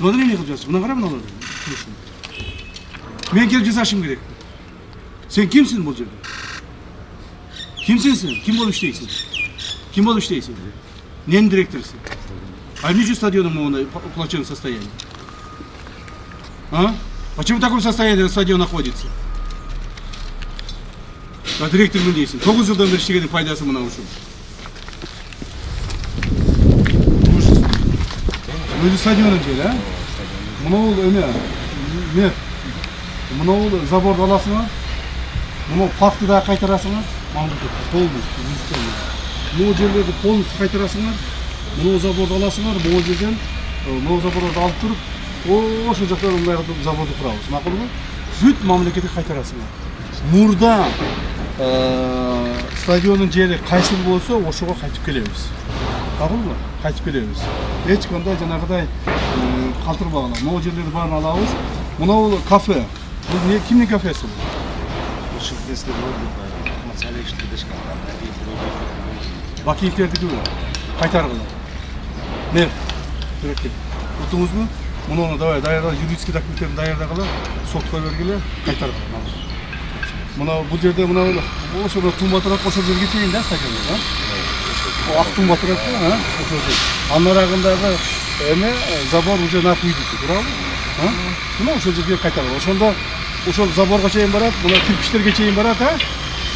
Mınadan emne kılıp жатсың? Mına kara mınalardı. Men kelip жасашым керек. Sen kimsin bu жерде? Kimsin sen? Kim болып işleysin? Kim болып işleysin? Nenin direktörüsün? А не стадионом в плачевном состоянии? А? Почему в таком состоянии стадион находится? А директор мын дейсің? 9 жылдан бері иштегеннин пайдасы мына ушул. Өзү стадионун жери, а? Мынау эме, не? Мынау заборду аласыңар. Мынау паркты да кайтарасыңар. Полностью. Мынау жерлерди полностью кайтарасыңар. Мынау заборду аласыңар, бул жерден мынау заборду алып туруп, ошол жакта мындай заборду курабыз. Макулбу? Бүт мамлекетке кайтарасыңар. Мурда стадионун жери кайсыл болсо, ошого кайтып келебиз. Макулбу? Кайтып келебиз. Эч кандай жанагыдай калтырбагыла. Могу жерлерди баарын алабыз. Мынау кафе. Бул не кимдин кафеси бул? Шымкентте болду. Мацалештирдешкен. Бакиевтердики бул. Кайтаргыла. Не? Утуңузбу? Муну давай даярда юридический документтерин даярдагыла, сотко бергиле, кайтаргыла. Мына бул жерде мына ошол тумба турат, ошол жерге чейин да стадионда, да? Ак тумба турат, а? Ошол жер. Анын арагындагы эме забор уже напуйду, туурабы? А? Мына ошол жерге кайтаргыла. Ошондо ошол заборго чейин барат, мына кирпичтерге чейин барат, а?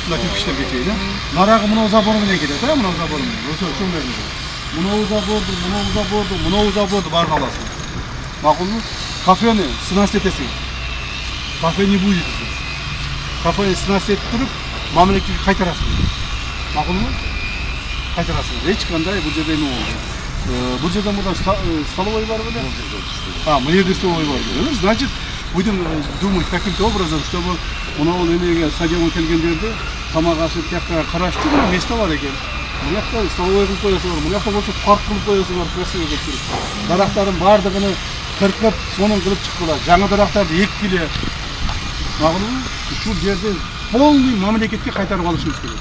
Мына кирпичтерге чейин, а? Нарагы мына забор менен кетет, а? Мына забор менен. Ошол менен. Мынау заборду барын аласың. Макулбу? Кафени сынас этесиң. Кафе не будет. Кафени сынас этип туруп, мамлекетке кайтарасың. Макулбу? Кайтарасың. Эч кандай бул жерде эме болду. Бул жерде мында столовой бар беле? А, мына жерде столовой бар. Значит, будем думать каким-то образом, чтобы мынау эмеге стадионго келгендерди тамак ашып, тияка караштыруу место бар экен. Мына жакта столовой кылып коесуңар, мына жакта болсо парк кылып коесуңар, красиво кылып туруп. Дарактардын баардыгын кыркып, сонун кылып чыккыла. Жаңы дарактарды эккиле. Макулбу? Ушул жерде полный мамлекетке кайтарып алышыбыз керек.